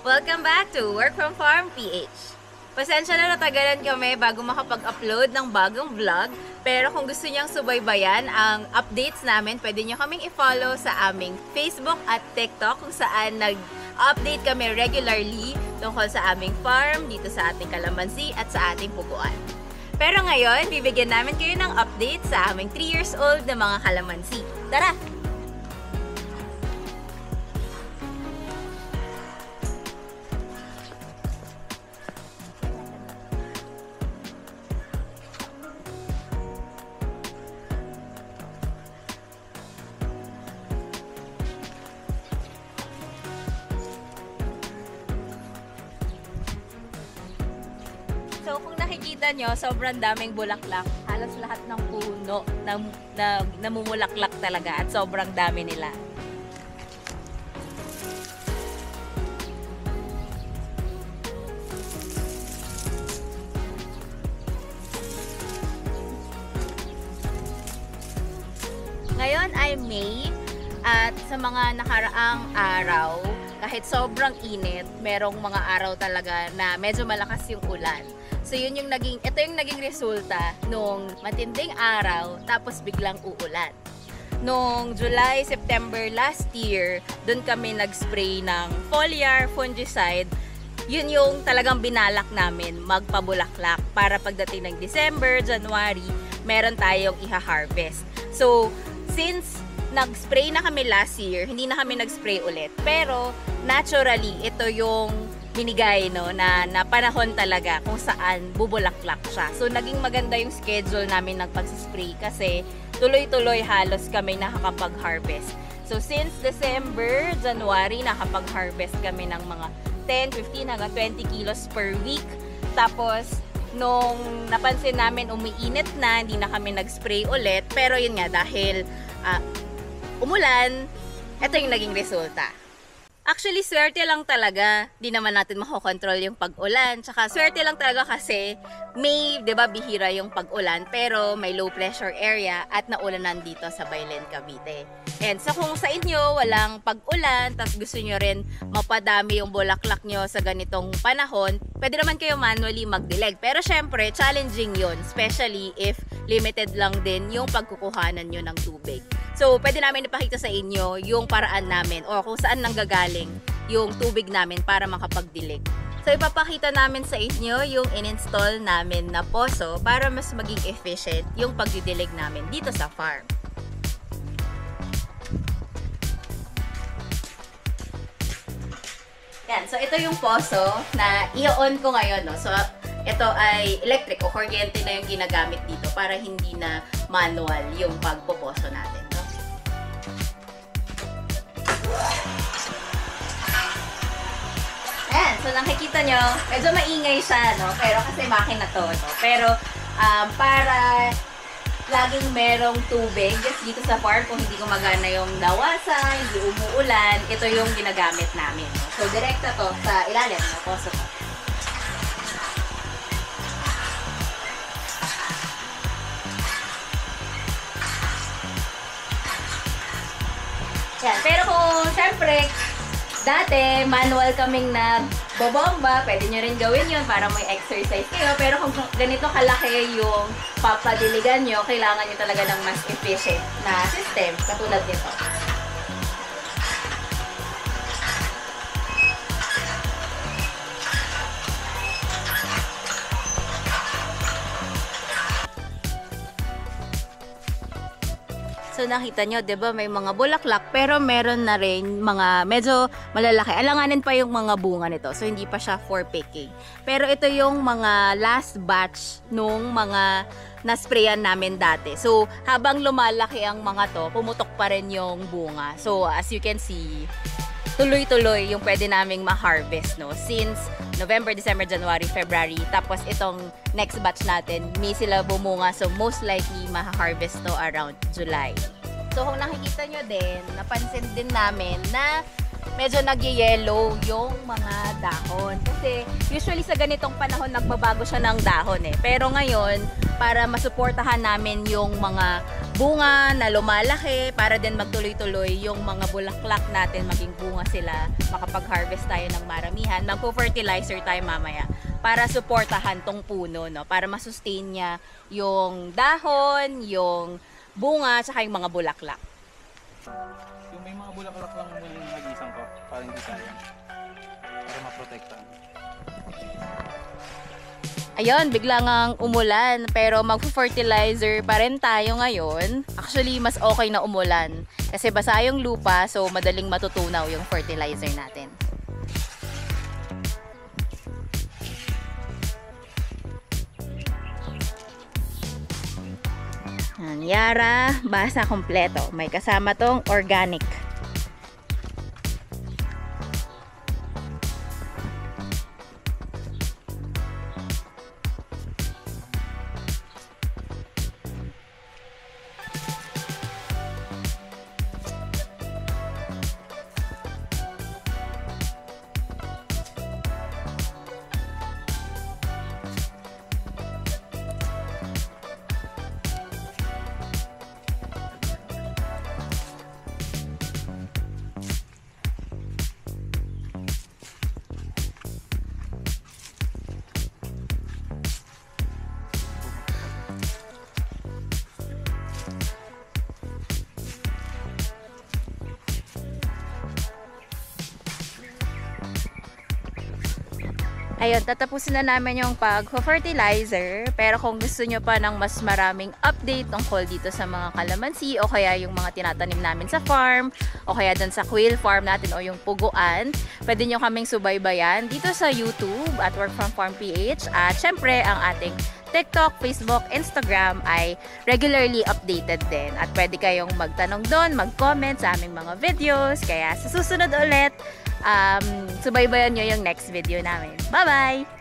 Welcome back to Work from Farm PH. Pasensya na natagalan kami bago makapag-upload ng bagong vlog. Pero kung gusto niyang subaybayan ang updates namin, pwede niyo kaming i-follow sa aming Facebook at TikTok kung saan nag-update kami regularly tungkol sa aming farm, dito sa ating kalamansi at sa ating puguan. Pero ngayon, bibigyan namin kayo ng update sa aming 3 years old na mga kalamansi. Tara! So kung nakikita nyo, sobrang daming bulaklak. Halos lahat ng puno na namumulaklak talaga at sobrang dami nila. Ngayon ay May at sa mga nakaraang araw, kahit sobrang init, merong mga araw talaga na medyo malakas yung ulan. So ito yung naging resulta nung matinding araw tapos biglang uulan. Nung July, September last year, doon kami nag-spray ng foliar fungicide. Yun yung talagang binalak namin magpabulaklak para pagdating ng December, January, meron tayong iha-harvest. So since nag-spray na kami last year, hindi na kami nag-spray ulit. Pero naturally, ito yung binigay na panahon talaga kung saan bubulaklak siya. So naging maganda yung schedule namin ng pag-spray kasi tuloy-tuloy halos kami nakakapag-harvest. So since December, January, nakapag-harvest kami ng mga 10, 15 hanggang 20 kilos per week. Tapos nung napansin namin umiinit na, hindi na kami nag-spray ulit. Pero yun nga, dahil umulan, ito yung naging resulta. Actually, swerte lang talaga. Di naman natin makokontrol yung pag-ulan. Tsaka swerte lang talaga kasi May, di ba, bihira yung pag-ulan. Pero may low pressure area at naulanan dito sa Baylen, Cavite. And so kung sa inyo walang pag-ulan, tapos gusto nyo rin mapadami yung bulaklak nyo sa ganitong panahon, pwede naman kayo manually magdilig. Pero syempre, challenging yun. Especially if limited lang din yung pagkukuhanan nyo ng tubig. So, pwede namin ipakita sa inyo yung paraan namin o kung saan nanggagaling yung tubig namin para makapagdilig. So, ipapakita namin sa inyo yung in-install namin na poso para mas maging efficient yung pagdidilig namin dito sa farm. Yan. So, ito yung poso na i-on ko ngayon. No? So, ito ay electric o kuryente na yung ginagamit dito para hindi na manual yung pagpoposo natin. Ayan, so nakikita nyo, medyo maingay siya, no? Pero kasi makina to, no? Pero para laging merong tubig dito sa farm, kung hindi gumagana yung lawasan, hindi umuulan, ito yung ginagamit namin, no? So direkta to sa ilalim, no? Poso to. Yan. Pero kung syempre, dati manual kaming nagbobomba, pwede nyo rin gawin yun para may exercise kayo. Pero kung ganito kalaki yung papadiligan nyo, kailangan nyo talaga ng mas efficient na system, katulad nito. So nakita nyo, 'di ba, may mga bulaklak pero meron na rin mga medyo malalaki. Alanganin pa yung mga bunga nito. So hindi pa siya for picking. Pero ito yung mga last batch nung mga na-sprayan namin dati. So habang lumalaki ang mga to, pumutok pa rin yung bunga. So as you can see, tuloy-tuloy yung pwede naming ma-harvest, no? Since November, December, January, February. Tapos itong next batch natin, may sila bumunga. So most likely, ma-harvest to around July. So kung nakikita nyo din, napansin din namin na medyo nag-yellow yung mga dahon. Kasi usually sa ganitong panahon nagbabago siya ng dahon eh. Pero ngayon, para masuportahan namin yung mga bunga na lumalaki, para din magtuloy-tuloy yung mga bulaklak natin, maging bunga sila, makapag-harvest tayo ng maramihan, magpo-fertilizer tayo mamaya para suportahan tong puno, no? Para masustain niya yung dahon, yung bunga, tsaka yung mga bulaklak. Yung may mga bulaklak lang mo yung nagisang ko, para hindi sayang. Para maprotektahan. Ayun, bigla ngang umulan, pero magpo-fertilizer pa rin tayo ngayon. Actually, mas okay na umulan kasi basa yung lupa, so madaling matutunaw yung fertilizer natin. Yara, basa kompleto. May kasama tong organic. Ayun, tatapusin na namin yung pag-fertilizer. Pero kung gusto nyo pa ng mas maraming update tungkol dito sa mga kalamansi o kaya yung mga tinatanim namin sa farm o kaya dun sa quail farm natin o yung puguan, pwede nyo kaming subaybayan dito sa YouTube at Work From Farm PH. At syempre, ang ating TikTok, Facebook, Instagram ay regularly updated din. At pwede kayong magtanong doon, mag-comment sa aming mga videos. Kaya sa susunod ulit, subaybayan nyo yung next video namin. Bye-bye!